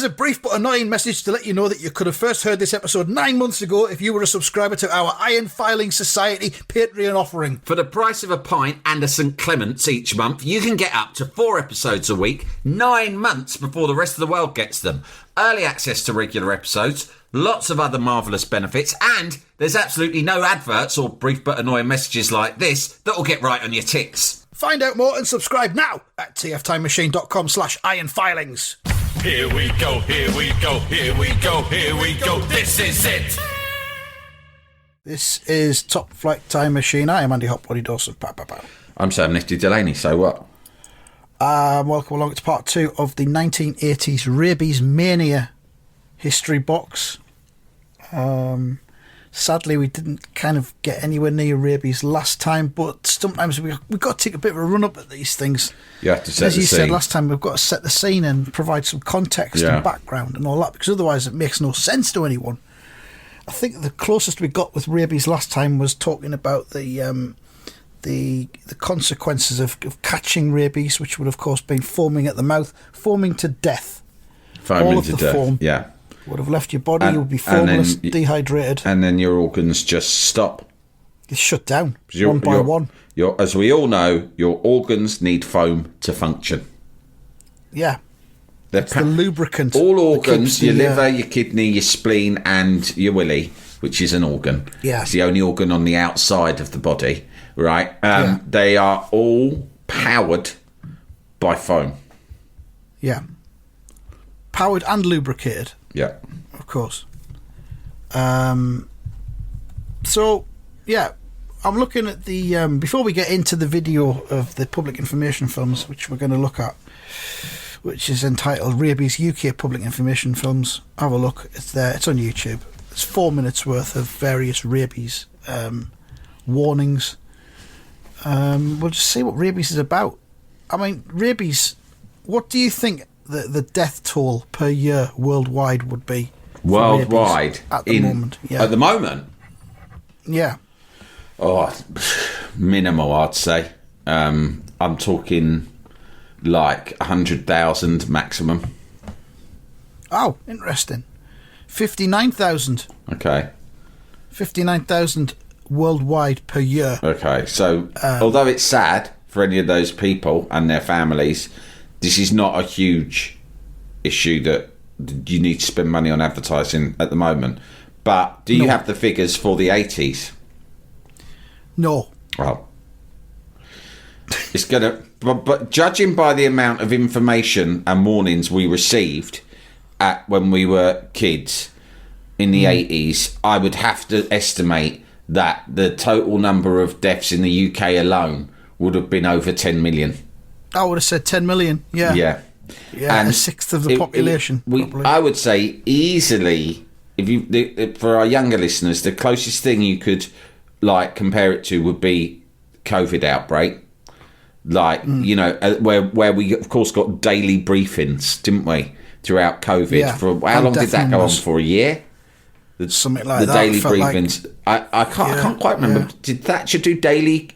Here's a brief but annoying message to let you know that you could have first heard this episode 9 months ago if you were a subscriber to our Iron Filing Society Patreon offering. For the price of a pint and a St Clement's each month, you can get up to 4 episodes a week, 9 months before the rest of the world gets them. Early access to regular episodes, lots of other marvellous benefits, and there's absolutely no adverts or brief but annoying messages like this that will get right on your ticks. Find out more and subscribe now at tftimemachine.com/ironfilings. Here we go, here we go, here we go, here we go, this is it! This is Top Flight Time Machine. I am Andy Hotbody Dawson. Pow, pow, pow. I'm Sam Nifty Delaney, so what? Welcome along. It's part 2 of the 1980s Rabies Mania history box. Sadly, we didn't kind of get anywhere near Rabies last time, but sometimes we've got to take a bit of a run up at these things. You have to set As the you scene. said last time, we've got to set the scene and provide some context and background and all that, because otherwise it makes no sense to anyone. I think the closest we got with Rabies last time was talking about the consequences of catching rabies, which would of course been foaming at the mouth, foaming to death. Foaming to death, foam would have left your body. You would be formless, dehydrated, and then your organs just stop. You shut down one by one. As we all know, your organs need foam to function. Yeah, it's the lubricant. All organs, your liver, your kidney, your spleen, and your willy, which is an organ. Yeah, it's the only organ on the outside of the body, right? They are all powered by foam. Yeah, powered and lubricated. Yeah, of course. So, yeah, I'm looking at the before we get into the video of the public information films, which we're going to look at, which is entitled Rabies UK Public Information Films. Have a look. It's there. It's on YouTube. It's 4 minutes worth of various rabies warnings. We'll just see what rabies is about. I mean, rabies. What do you think the death toll per year worldwide would be? Worldwide at the moment. Yeah. At the moment. Yeah. Oh, minimal, I'd say. I'm talking like 100,000 maximum. Oh, interesting. 59,000. Okay. 59,000 worldwide per year. Okay, so although it's sad for any of those people and their families, this is not a huge issue that you need to spend money on advertising at the moment. But do you have the figures for the 80s? No. Well, it's going to... But judging by the amount of information and warnings we received when we were kids in the 80s, I would have to estimate that the total number of deaths in the UK alone would have been over 10 million. I would have said 10 million, yeah. Yeah. Yeah, and a sixth of the population. I would say easily, for our younger listeners, the closest thing you could compare it to would be COVID outbreak. Where we of course got daily briefings, didn't we, throughout COVID? Yeah. For how long did that go on for? A year? Something like that. The daily briefings. I can't quite remember. Yeah. Did Thatcher do daily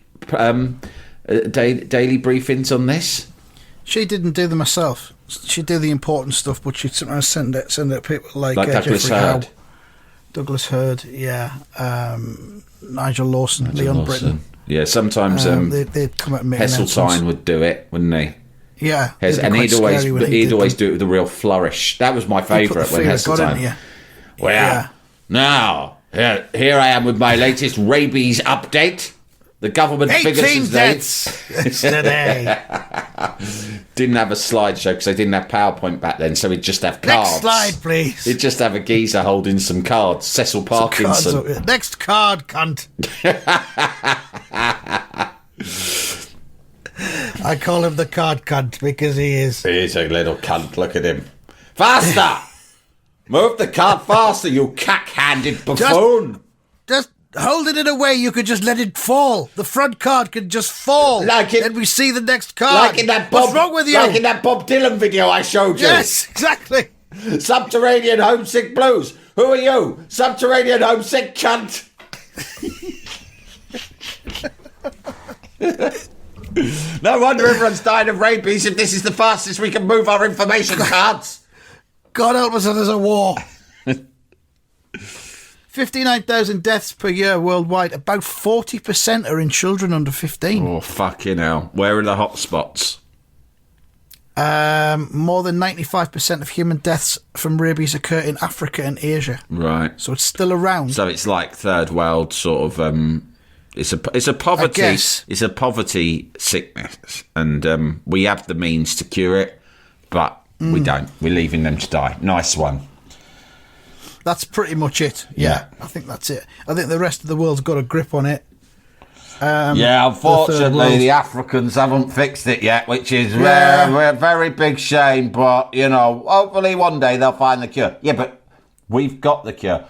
briefings on this? She didn't do them herself. She'd do the important stuff, but she'd sometimes send it to people like Douglas Hurd. Douglas Hurd, yeah. Nigel Lawson, Leon Britton. Yeah, sometimes they'd come out and make Heseltine would do it, wouldn't he? Yeah, and he'd always do it with a real flourish. That was my favourite when Heseltine. Well, now here I am with my latest rabies update. The government figures 18 deaths today. Didn't have a slideshow because they didn't have PowerPoint back then, so he'd just have cards. Next slide, please. He'd just have a geezer holding some cards. Cecil Parkinson. Next card, cunt. I call him the card cunt because he is. He's a little cunt. Look at him. Faster! Move the card faster, you cack-handed buffoon. Just hold it in a way you could just let it fall. The front card could just fall. Then we see the next card. Like in that What's wrong with you? Like in that Bob Dylan video I showed you. Yes, exactly. Subterranean Homesick Blues. Who are you? Subterranean Homesick Cunt. No wonder everyone's dying of rabies if this is the fastest we can move our information cards. God help us if there's a war. 59,000 deaths per year worldwide. About 40% are in children under 15. Oh, fucking hell. Where are the hot spots? More than 95% of human deaths from rabies occur in Africa and Asia. Right. So it's still around. So it's like third world sort of... It's a poverty. I guess. It's a poverty sickness, and we have the means to cure it, but we don't. We're leaving them to die. Nice one. That's pretty much it. Yeah, I think that's it. I think the rest of the world's got a grip on it. Unfortunately, the Africans haven't fixed it yet, which is a very big shame. But, hopefully one day they'll find the cure. Yeah, but we've got the cure.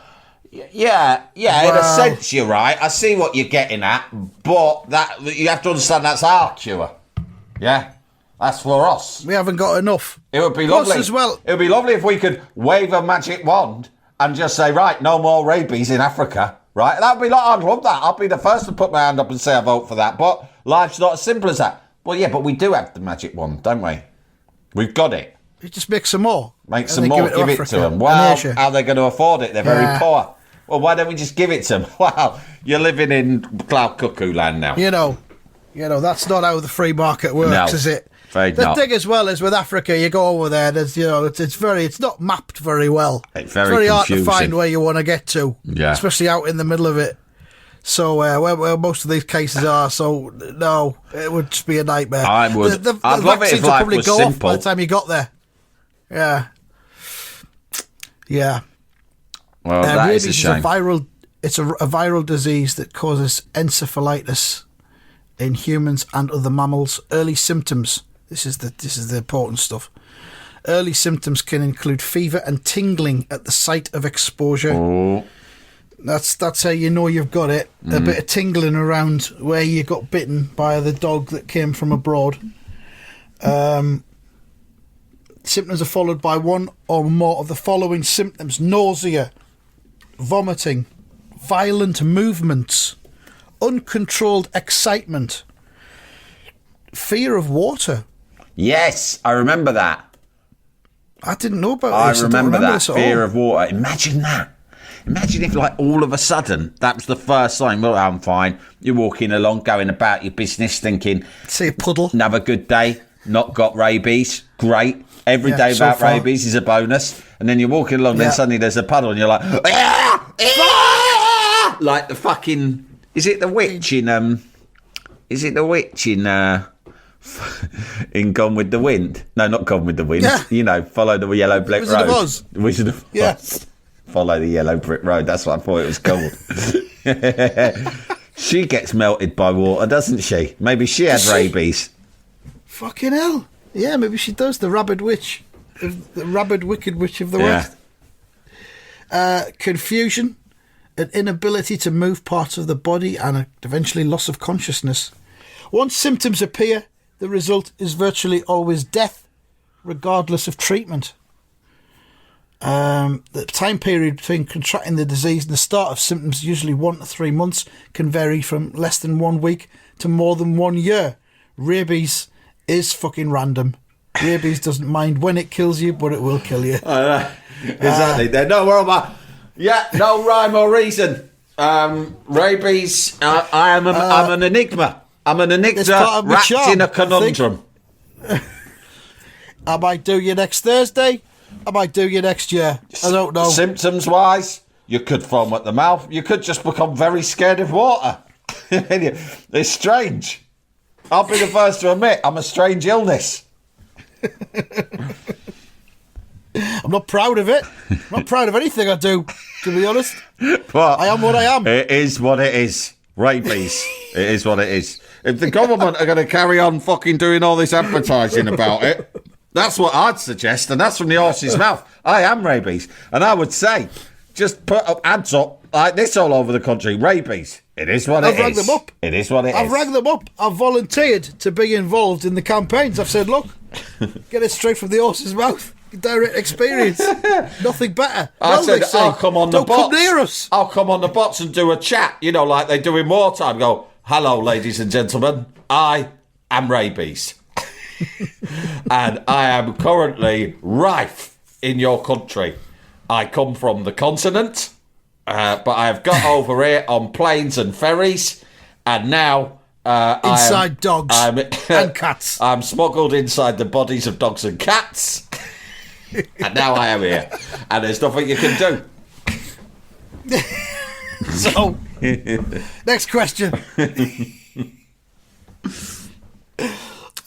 Yeah, in a sense you're right. I see what you're getting at, but that you have to understand that's our cure. Yeah, that's for us. We haven't got enough. It would be lovely as well. It would be lovely if we could wave a magic wand and just say, right, no more rabies in Africa. Right, that'd be I'd love that. I'd be the first to put my hand up and say I vote for that. But life's not as simple as that. Well, yeah, but we do have the magic wand, don't we? We've got it. You just make some more. Make some more. Give it to them. Well, how are they going to afford it? They're very poor. Well, why don't we just give it to them? Wow, you're living in cloud cuckoo land now. That's not how the free market works, is it? The thing as well is with Africa, you go over there. There's, it's not mapped very well. It's very hard to find where you want to get to, especially out in the middle of it. So where most of these cases are, so no, it would just be a nightmare. I would. I'd love it if life was simple. By the time you got there, yeah. Well, that is a shame. It's a viral disease that causes encephalitis in humans and other mammals. Early symptoms. This is the important stuff. Early symptoms can include fever and tingling at the site of exposure. Oh. That's how you know you've got it. A bit of tingling around where you got bitten by the dog that came from abroad. Symptoms are followed by one or more of the following symptoms: nausea, vomiting, violent movements, uncontrolled excitement, fear of water. Yes, I remember that. I didn't know about this. I remember that, fear of water. Imagine that. Imagine if, all of a sudden, that was the first sign. Well, I'm fine. You're walking along, going about your business, thinking... See a puddle. Another good day. Not got rabies. Great. Every day so about rabies is a bonus. And then you're walking along, then suddenly there's a puddle, and you're like... like the fucking... Is it the witch in... in Gone with the Wind? No, not Gone with the Wind. Yeah. Follow the yellow brick road. Wizard of Oz. Wizard of Oz. Yes. Follow the yellow brick road. That's what I thought it was called. She gets melted by water, doesn't she? Maybe she had rabies. Fucking hell. Yeah, maybe she does. The rabid witch. The rabid wicked witch of the West. Confusion. An inability to move parts of the body and eventually loss of consciousness. Once symptoms appear, the result is virtually always death, regardless of treatment. The time period between contracting the disease and the start of symptoms, usually 1 to 3 months, can vary from less than 1 week to more than 1 year. Rabies is fucking random. Rabies doesn't mind when it kills you, but it will kill you. Exactly. There's no no rhyme or reason. Rabies. I'm an enigma. I'm an enigma wrapped in a conundrum. I might do you next Thursday. I might do you next year. I don't know. Symptoms-wise, you could foam at the mouth. You could just become very scared of water. It's strange. I'll be the first to admit I'm a strange illness. I'm not proud of it. I'm not proud of anything I do, to be honest. But I am what I am. It is what it is. Rabies. It is what it is. If the government are going to carry on fucking doing all this advertising about it, that's what I'd suggest, and that's from the horse's mouth. I am rabies. And I would say, just put up ads up like this all over the country. Rabies. It is what it is. I've rang them up. It is what it is. I've rang them up. I've volunteered to be involved in the campaigns. I've said, look, get it straight from the horse's mouth. Direct experience. Nothing better. I said, I'll come on the box. Don't come near us. I'll come on the box and do a chat, like they do in wartime. Go, hello, ladies and gentlemen. I am rabies. And I am currently rife in your country. I come from the continent, but I have got over here on planes and ferries, and now inside dogs and cats. I'm smuggled inside the bodies of dogs and cats, and now I am here, and there's nothing you can do. So, next question.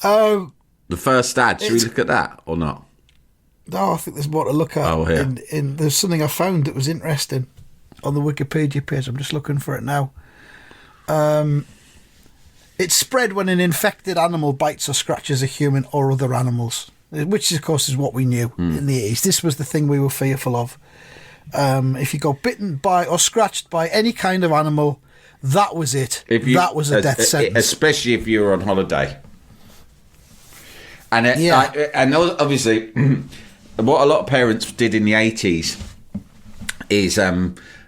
The first ad. Should we look at that or not? No, I think there's more to look at. Oh, here. There's something I found that was interesting on the Wikipedia page. I'm just looking for it now. It's spread when an infected animal bites or scratches a human or other animals, which, of course, is what we knew in the 80s. This was the thing we were fearful of. If you got bitten by or scratched by any kind of animal, that was it. That was a death sentence. Especially if you were on holiday. And and obviously, what a lot of parents did in the 80s is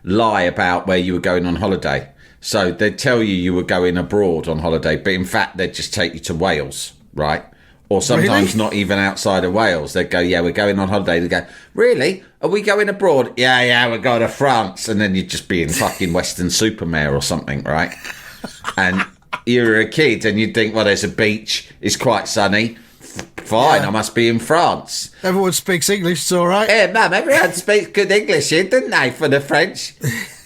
lie about where you were going on holiday. So they'd tell you were going abroad on holiday, but in fact they'd just take you to Wales, right? Or sometimes not even outside of Wales. They'd go, yeah, we're going on holiday. They'd go, really? Are we going abroad? Yeah, we're going to France. And then you'd just be in fucking Weston-super-Mare or something, right? And you were a kid and you'd think, well, there's a beach. It's quite sunny. Fine, I must be in France. Everyone speaks English, it's all right. Yeah, Mum, everyone speaks good English here, didn't they, for the French?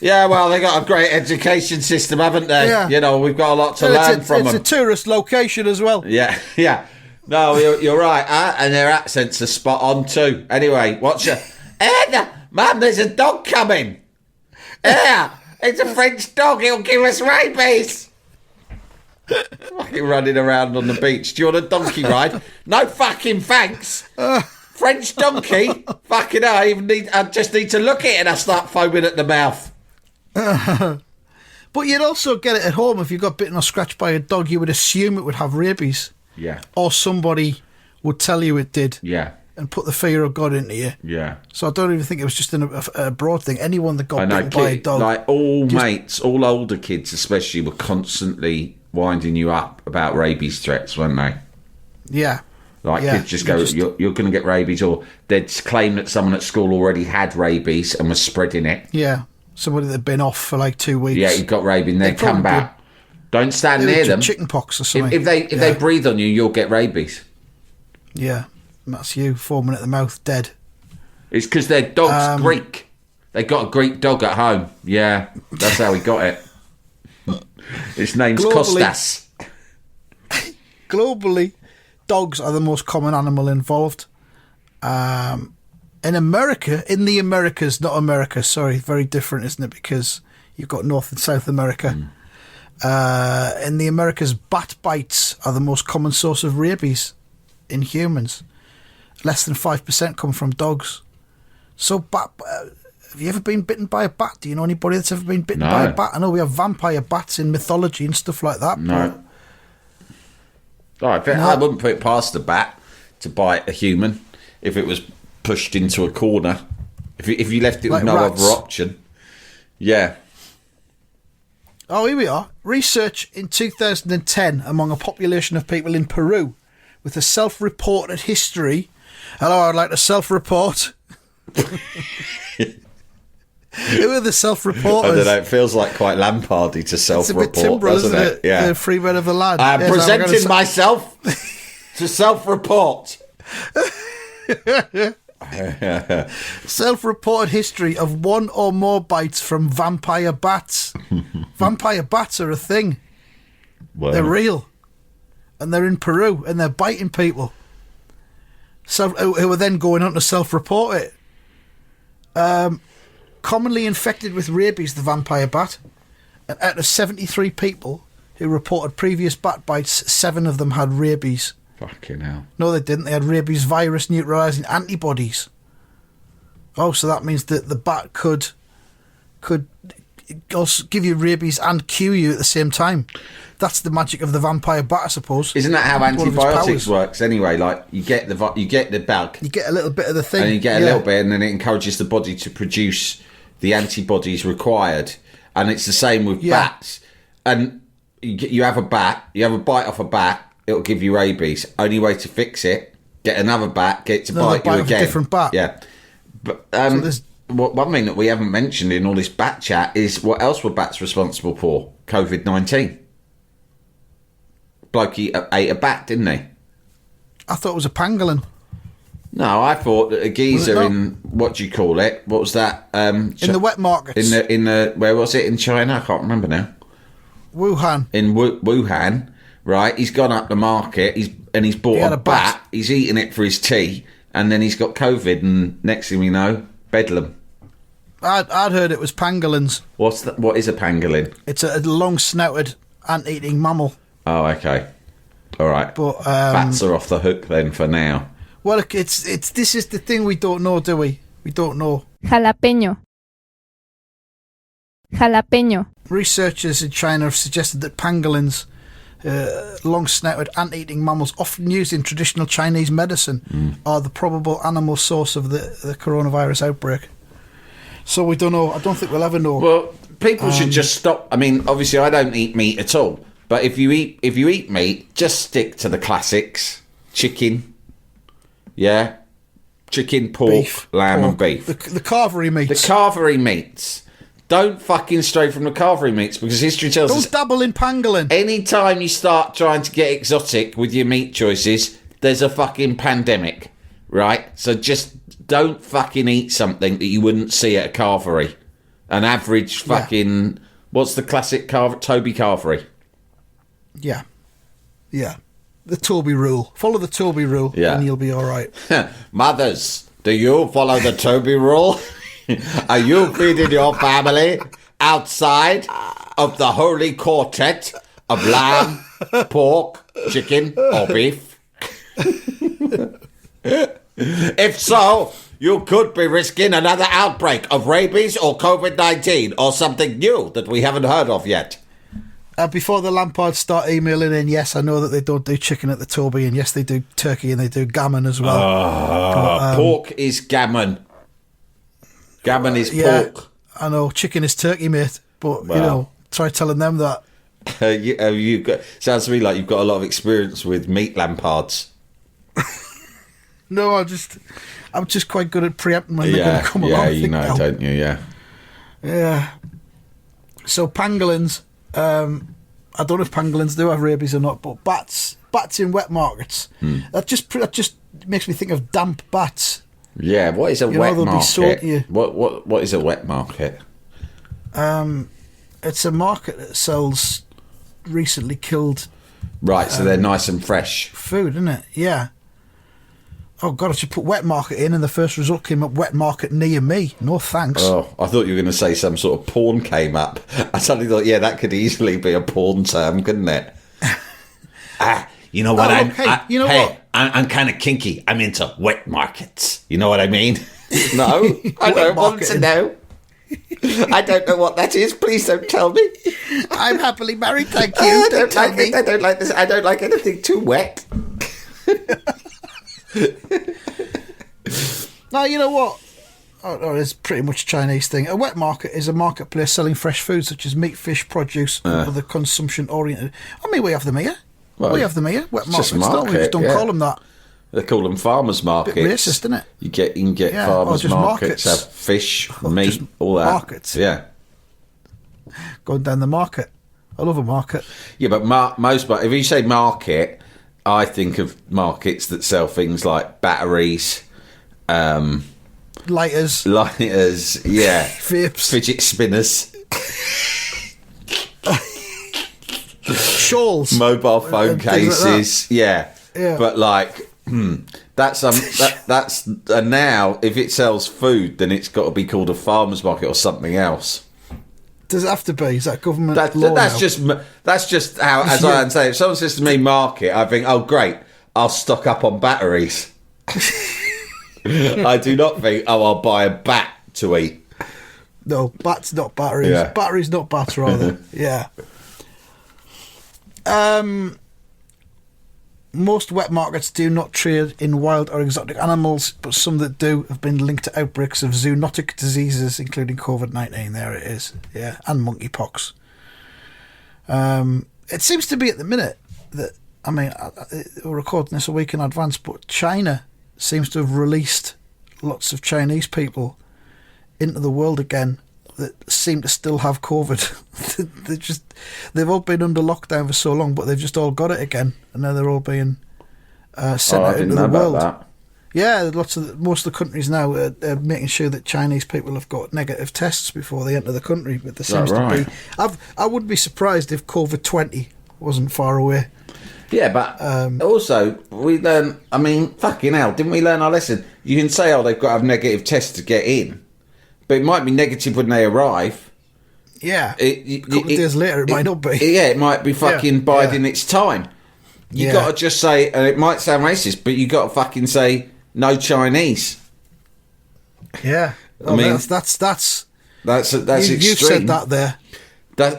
Yeah, well, they got a great education system, haven't they? Yeah. You know, we've got a lot to learn from them. It's a tourist location as well. Yeah. No, you're right. And their accents are spot on too. Anyway, what's your... Mum, there's a dog coming. Yeah, it's a French dog. It'll give us rabies. Fucking running around on the beach. Do you want a donkey ride? No fucking thanks. French donkey? Fucking hell, I just need to look at it and I start foaming at the mouth. But you'd also get it at home. If you got bitten or scratched by a dog, you would assume it would have rabies. Yeah. Or somebody would tell you it did. Yeah. And put the fear of God into you. Yeah. So I don't even think it was just a broad thing. Anyone that got bitten by a dog... Like all mates, all older kids especially, were constantly winding you up about rabies threats, weren't they? Yeah. Kids just go, you're going to get rabies, or they'd claim that someone at school already had rabies and was spreading it. Yeah. Somebody that'd been off for like 2 weeks. Yeah, he got rabies and they'd come back. Don't stand near them. Chicken pox or something. If they breathe on you, you'll get rabies. Yeah. That's you, foaming at the mouth, dead. It's because their dog's Greek. They got a Greek dog at home. Yeah, that's how he got it. Its name's Kostas. Globally, dogs are the most common animal involved. In America, in the Americas, not America, sorry, very different, isn't it? Because you've got North and South America. In the Americas, bat bites are the most common source of rabies in humans. Less than 5% come from dogs. So, have you ever been bitten by a bat? Do you know anybody that's ever been bitten by a bat? I know we have vampire bats in mythology and stuff like that. No. I wouldn't put it past a bat to bite a human if it was pushed into a corner. If you left it with no other option. Yeah. Oh, here we are. Research in 2010 among a population of people in Peru with a self-reported history. Hello, I'd like to self-report. Who are the self-reporters? I don't know, it feels like quite Lampardy to self-report, it's a bit Timbrel, doesn't it? Yeah. The free men of the land. I'm presenting myself to self-report. Self-reported history of one or more bites from vampire bats. Vampire bats are a thing. Well, they're real. And they're in Peru and they're biting people. Who are then going on to self-report it. Commonly infected with rabies, the vampire bat. And out of 73 people who reported previous bat bites, 7 of them had rabies. Fucking hell. No, they didn't. They had rabies virus neutralising antibodies. Oh, so that means that the bat could also give you rabies and cure you at the same time. That's the magic of the vampire bat, I suppose. Isn't that how antibiotics works anyway? Like you get the bug, you get a little bit of the thing, and you get a little bit, and then it encourages the body to produce the antibodies required. And it's the same with bats. And you have a bat, you have a bite off a bat, it'll give you rabies. Only way to fix it: get another bat, get it to bite you again. A different bat. Yeah. But there's- one thing that we haven't mentioned in all this bat chat is what else were bats responsible for? COVID-19. Blokey ate a bat, didn't he? I thought it was a pangolin. No, I thought that a geezer not? in what do you call it? What was that? In the wet markets. In the where was it in China? I can't remember now. Wuhan. In Wuhan, right? He's gone up the market. He's bought had a a bat. bat. He's eating it for his tea, and then he's got COVID. And next thing we know, bedlam. I'd heard it was pangolins. What's that? What is a pangolin? It's a long-snouted ant-eating mammal. Oh, okay. All right. But Bats are off the hook then for now. well, it's this is the thing we don't know, do we? We don't know. Jalapeño. Jalapeño. Researchers in China have suggested that pangolins, long-snouted ant-eating mammals often used in traditional Chinese medicine, are the probable animal source of the coronavirus outbreak. So we don't know. I don't think we'll ever know. Well, people should just stop. I mean, obviously, I don't eat meat at all. But if you eat meat, just stick to the classics: chicken, yeah, chicken, pork, Beef, lamb, pork, and beef. The carvery meats. The carvery meats. Don't fucking stray from the carvery meats because history tells us Don't dabble in pangolin. any time you start trying to get exotic with your meat choices, there's a fucking pandemic, right? So just don't fucking eat something that you wouldn't see at a carvery. An average fucking what's the classic Toby carvery? Yeah. The Toby rule. Follow the Toby rule, Yeah. and you'll be all right. Mothers, do you follow the Toby rule? Are you feeding your family outside of the holy quartet of lamb, pork, chicken, or beef? If so, you could be risking another outbreak of rabies or COVID-19 or something new that we haven't heard of yet. Before the Lampards start emailing in, yes, I know that they don't do chicken at the Toby, and yes, they do turkey and they do gammon as well. Pork is gammon. Gammon is Yeah, pork. I know. Chicken is turkey, mate. But, try telling them that. Sounds to me like you've got a lot of experience with meat lampards. No, I'm just quite good at preempting when they're going to come along. Yeah, I you think know, now. don't you? Yeah. Yeah. So pangolins, I don't know if pangolins do have rabies or not, but bats in wet markets. That just makes me think of damp bats. Yeah, what is a You know, wet they'll be sold to you. market? What is a wet market? It's a market that sells recently killed Right, so they're nice and fresh. food, isn't it? Yeah. Oh God, I should put wet market in, and the first result came up wet market near me. No thanks. Oh, I thought you were going to say some sort of porn came up. I suddenly thought, yeah, that could easily be a porn term, couldn't it? You know what? I'm kind of kinky. I'm into wet markets. You know what I mean? No, I don't want to marketing. know. I don't know what that is. Please don't tell me. I'm happily married, thank you. I Don't don't tell like me. it. I don't like this. I don't like anything too wet. Now, you know what? Oh, it's pretty much a Chinese thing. A wet market is a marketplace selling fresh food such as meat, fish, produce, and other consumption-oriented. I mean, we have them here. Well, we have them here. Wet it's just markets, don't we? We just market, don't yeah. call them that. They call them farmers markets. racist, isn't it? You can get Yeah, farmers or just markets, markets. have fish, Or meat, just all that. markets. Yeah. Going down the market. I love a market. Yeah, but if you say market, I think of markets that sell things like batteries, Lighters, lighters, yeah, vapes, fidget spinners, shawls. mobile phone and things like cases, yeah. Yeah. But like, that's now if it sells food, then it's got to be called a farmers market or something else. Does it have to be? Is that government That's law now? just how, as I understand it. If someone says to me market, I think, oh great, I'll stock up on batteries. I do not think, oh, I'll buy a bat to eat. No, bats, not batteries. Yeah. Batteries, not bats, rather. Yeah. Most wet markets do not trade in wild or exotic animals, but some that do have been linked to outbreaks of zoonotic diseases, including COVID-19. There it is. Yeah, and monkeypox. It seems to be at the minute that, we're recording this a week in advance, but China seems to have released lots of Chinese people into the world again that seem to still have COVID. They've all been under lockdown for so long, but they've just all got it again, and now they're all being sent out into the world. That. Yeah, most of the countries now are making sure that Chinese people have got negative tests before they enter the country. But there seems to be. I wouldn't be surprised if COVID-20 wasn't far away. Yeah, but also we learn. I mean, fucking hell, didn't we learn our lesson? You can say, they've got to have negative tests to get in, but it might be negative when they arrive. Yeah, a couple of days later, it might not be. Yeah, it might be fucking biding its time. You got to just say, and it might sound racist, but you got to fucking say no Chinese. Yeah, I mean that's extreme. You've said that there.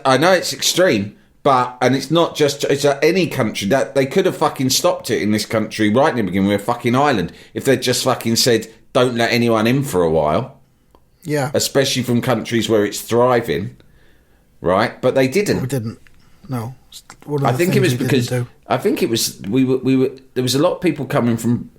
I know it's extreme. But, and it's not just, it's any country, that they could have fucking stopped it in this country right in the beginning. We're a fucking island. If they'd just fucking said, don't let anyone in for a while. Yeah. Especially from countries where it's thriving. Right? But they didn't. We didn't. No. I think it was because, we were, there was a lot of people coming from,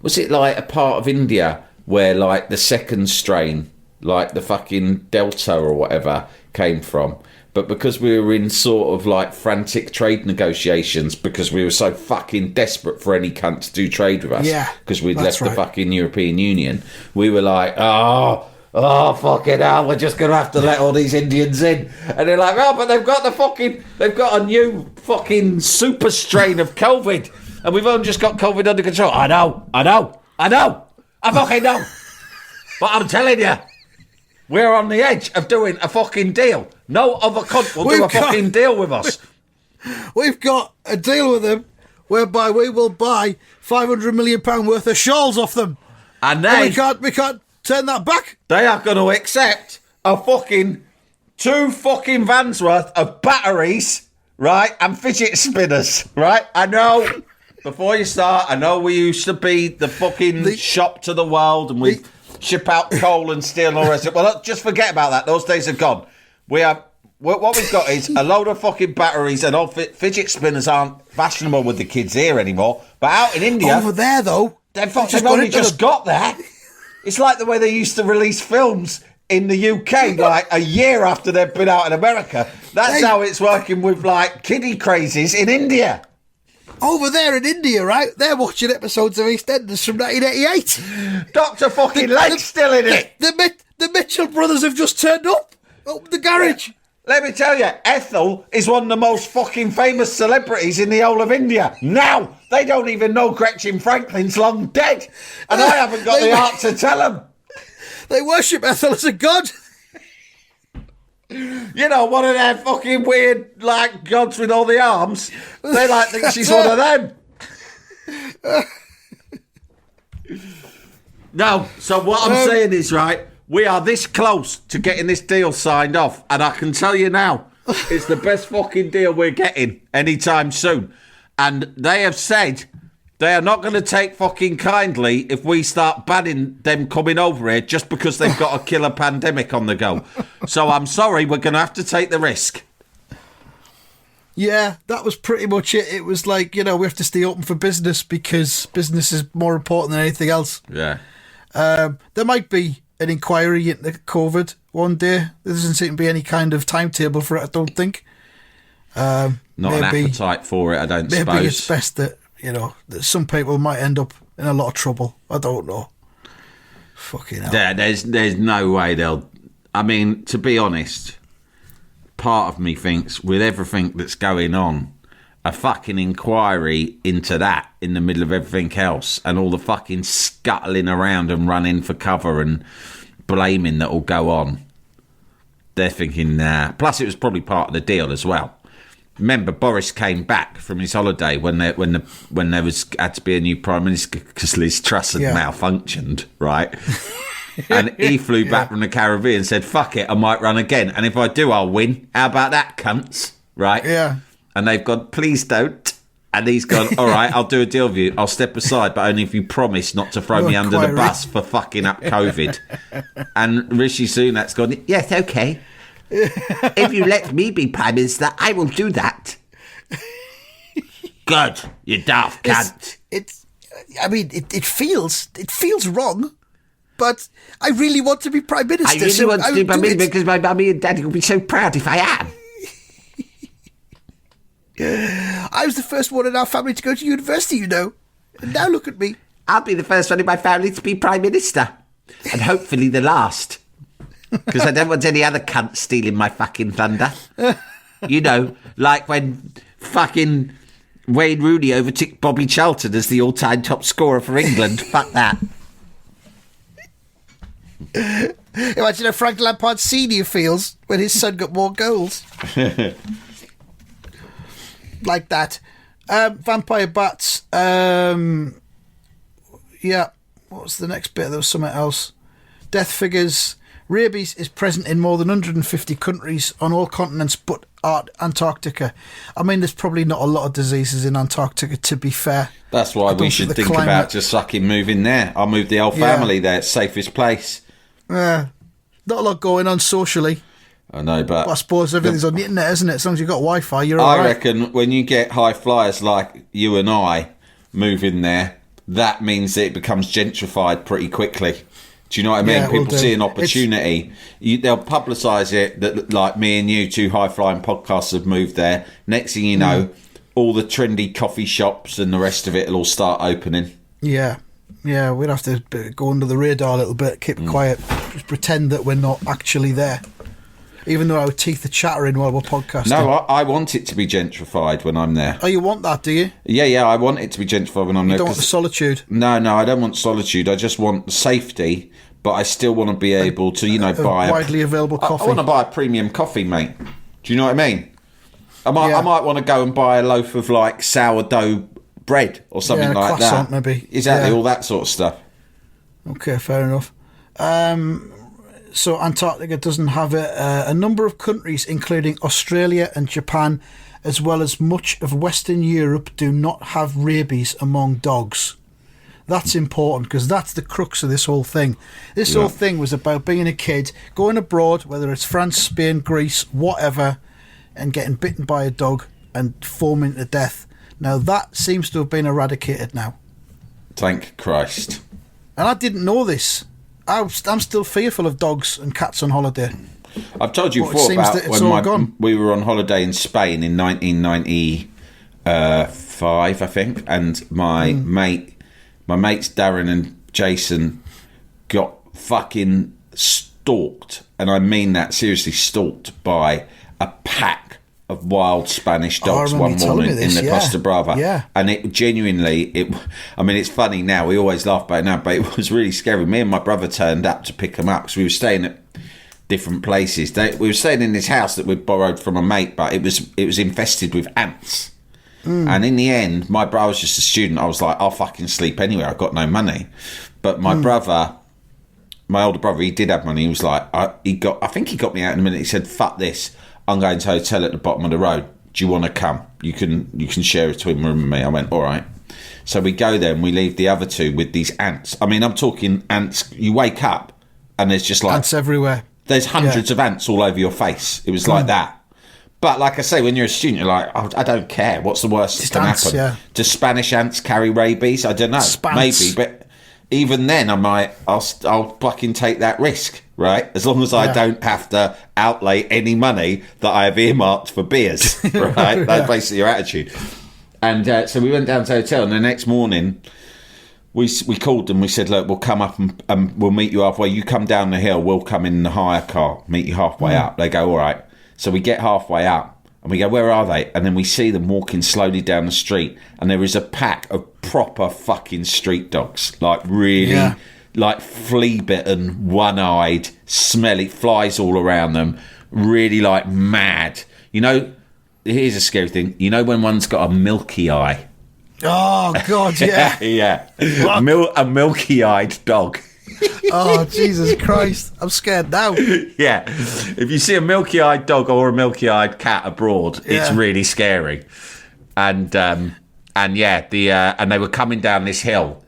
was it like a part of India where like the second strain, like the fucking Delta or whatever came from? But because we were in sort of like frantic trade negotiations, because we were so fucking desperate for any cunt to do trade with us, because we'd left the fucking European Union, we were like, oh, fucking hell, we're just going to have to let all these Indians in. And they're like, but they've got a new fucking super strain of COVID, and we've only just got COVID under control. I know, I fucking know. But I'm telling you, we're on the edge of doing a fucking deal. No other cunt will do a fucking deal with us. We've got a deal with them whereby we will buy £500 million worth of shawls off them. And we can't turn that back. They are going to accept a fucking 2 fucking vans worth of batteries, right, and fidget spinners, right? I know. Before you start, I know we used to be the fucking shop to the world, and we ship out coal and steel and all the rest of it. Well, just forget about that. Those days are gone. We have what we've got is a load of fucking batteries, and all fidget spinners aren't fashionable with the kids here anymore. But out in India, over there though, they've only just got there. It's like the way they used to release films in the UK, like a year after they've been out in America. That's how it's working with like kiddie crazes in India. Over there in India, right? They're watching episodes of EastEnders from 1988. Dr. fucking Leg's still in it. The Mitchell brothers have just turned up. Open the garage. Let me tell you, Ethel is one of the most fucking famous celebrities in the whole of India. Now, they don't even know Gretchen Franklin's long dead. And I haven't got the heart to tell them. They worship Ethel as a god. You know, one of their fucking weird, like, gods with all the arms. They, like, think she's one of them. No, so what I'm saying is, right, we are this close to getting this deal signed off. And I can tell you now, it's the best fucking deal we're getting anytime soon. And they have said they are not going to take fucking kindly if we start banning them coming over here just because they've got a killer pandemic on the go. So I'm sorry, we're going to have to take the risk. Yeah, that was pretty much it. It was like, we have to stay open for business because business is more important than anything else. Yeah. There might be an inquiry into COVID one day. There doesn't seem to be any kind of timetable for it, I don't think. Not an appetite for it, I don't suppose. Maybe it's best that, that some people might end up in a lot of trouble. I don't know. Fucking hell. Yeah, there's no way they'll... I mean, to be honest, part of me thinks with everything that's going on, a fucking inquiry into that in the middle of everything else and all the fucking scuttling around and running for cover and blaming that will go on, they're thinking, nah. Plus, it was probably part of the deal as well. Remember, Boris came back from his holiday when there had to be a new prime minister because Liz Truss had malfunctioned, right? And he flew back from the Caribbean and said, fuck it, I might run again. And if I do, I'll win. How about that, cunts? Right? Yeah. And they've gone, please don't. And he's gone, all right, I'll do a deal with you. I'll step aside, but only if you promise not to throw me under the bus for fucking up COVID. And Rishi Sunak's gone, yes, okay. If you let me be Prime Minister, I will do that. Good, you daft cunt. It feels wrong. but I really want to be Prime Minister. I really want to be Prime Minister because my mummy and daddy will be so proud if I am. I was the first one in our family to go to university, you know. And now look at me. I'll be the first one in my family to be Prime Minister. And hopefully the last. Because I don't want any other cunt stealing my fucking thunder. You know, like when fucking Wayne Rooney overtook Bobby Charlton as the all-time top scorer for England. Fuck that. Imagine how Frank Lampard Senior feels when his son got more goals. Like that. Vampire bats. Yeah. What was the next bit? There was something else. Death figures. Rabies is present in more than 150 countries on all continents but Antarctica. I mean, there's probably not a lot of diseases in Antarctica, to be fair. That's why we should think about just fucking moving there. I'll move the whole family there. It's safest place. Not a lot going on socially. I know, but I suppose everything's on the internet, isn't it? As long as you've got Wi-Fi, you're all right. I reckon when you get high flyers like you and I moving there, that means that it becomes gentrified pretty quickly. Do you know what I mean? Yeah, People see an opportunity. They'll publicise it that, like me and you, two high-flying podcasts have moved there. Next thing you know, all the trendy coffee shops and the rest of it will all start opening. Yeah, we'd have to go under the radar a little bit, keep it quiet, just pretend that we're not actually there. Even though our teeth are chattering while we're podcasting. No, I want it to be gentrified when I'm there. Oh, you want that, do you? Yeah, I want it to be gentrified when I'm there. You don't want the solitude? No, I don't want solitude. I just want safety, but I still want to be able to, buy widely available coffee. I want to buy a premium coffee, mate. Do you know what I mean? I might want to go and buy a loaf of, like, sourdough bread or something like that. Maybe. Exactly, all that sort of stuff. Okay, fair enough. So Antarctica doesn't have it. A number of countries, including Australia and Japan, as well as much of Western Europe, do not have rabies among dogs. That's important because that's the crux of this whole thing. This whole thing was about being a kid, going abroad, whether it's France, Spain, Greece, whatever, and getting bitten by a dog and foaming to death. Now that seems to have been eradicated now. Thank Christ. And I didn't know this. I'm still fearful of dogs and cats on holiday. I've told you before about when we were on holiday in Spain in 1995, I think, and my mates Darren and Jason got fucking stalked, and I mean that seriously, stalked by a pack of wild Spanish dogs one morning in the Costa Brava. Yeah. And it genuinely, it's funny now, we always laugh about it now, but it was really scary. Me and my brother turned up to pick them up because we were staying at different places. We were staying in this house that we'd borrowed from a mate, but it was infested with ants. And in the end, I was just a student. I was like, I'll fucking sleep anywhere. I've got no money. But my brother, my older brother, he did have money. He was like, I think he got me out in a minute. He said, fuck this. I'm going to a hotel at the bottom of the road. Do you want to come? You can share a twin room with me. I went, all right. So we go there and we leave the other two with these ants. I mean, I'm talking ants. You wake up and there's just like... ants everywhere. There's hundreds of ants all over your face. It was like that. But like I say, when you're a student, you're like, oh, I don't care. What's the worst that can happen? Yeah. Do Spanish ants carry rabies? I don't know. Maybe. But even then, I'll fucking take that risk. Right, as long as I don't have to outlay any money that I have earmarked for beers. Right, that's basically your attitude. And so we went down to the hotel, and the next morning we called them. We said, "Look, we'll come up and we'll meet you halfway. You come down the hill, we'll come in the hire car, meet you halfway up." They go, "All right." So we get halfway up, and we go, "Where are they?" And then we see them walking slowly down the street, and there is a pack of proper fucking street dogs, like really. Yeah. Like flea-bitten, one-eyed, smelly, flies all around them, really like mad. You know, here's a scary thing. You know when one's got a milky eye? Oh, God, yeah. Yeah. A milky-eyed dog. Oh, Jesus Christ. I'm scared now. Yeah. If you see a milky-eyed dog or a milky-eyed cat abroad, it's really scary. And they were coming down this hill.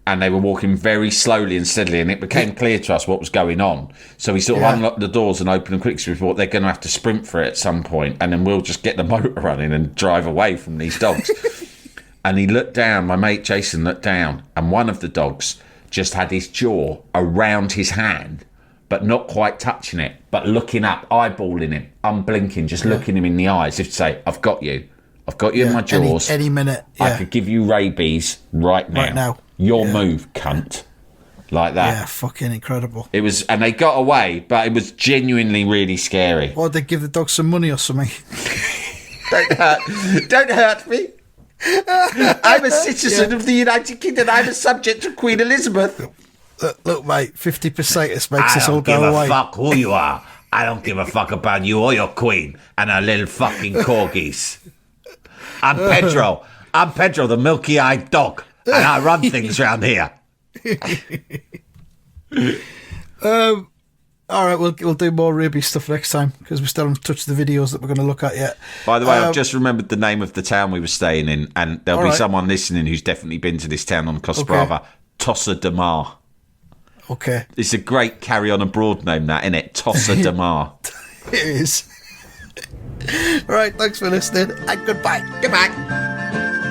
And they were walking very slowly and steadily, and it became clear to us what was going on. So we sort of unlocked the doors and opened them quick, so we thought they're going to have to sprint for it at some point, and then we'll just get the motor running and drive away from these dogs. And he looked down, my mate Jason looked down, and one of the dogs just had his jaw around his hand, but not quite touching it, but looking up, eyeballing him, unblinking, just looking him in the eyes, as if to say, I've got you in my jaws. Any minute. Yeah. I could give you rabies right now. Right now. Your move, cunt. Like that. Yeah, fucking incredible. It was, and they got away, but it was genuinely really scary. Or they give the dog some money or something. Don't hurt me. I'm a citizen of the United Kingdom. I'm a subject of Queen Elizabeth. Look, mate, 50% makes us I all don't give go a away. fuck who you are. I don't give a fuck about you or your queen and her little fucking corgis. I'm Pedro. I'm Pedro, the milky-eyed dog, and I run things round here. All right, we'll do more rabies stuff next time because we still haven't touched the videos that we're going to look at yet. By the way, I've just remembered the name of the town we were staying in, and there'll be right. someone listening who's definitely been to this town on Costa Brava. Tossa de Mar. Okay. It's a great carry on abroad name, that, isn't it? Tossa de Mar. It is. All right, thanks for listening, and goodbye. Goodbye.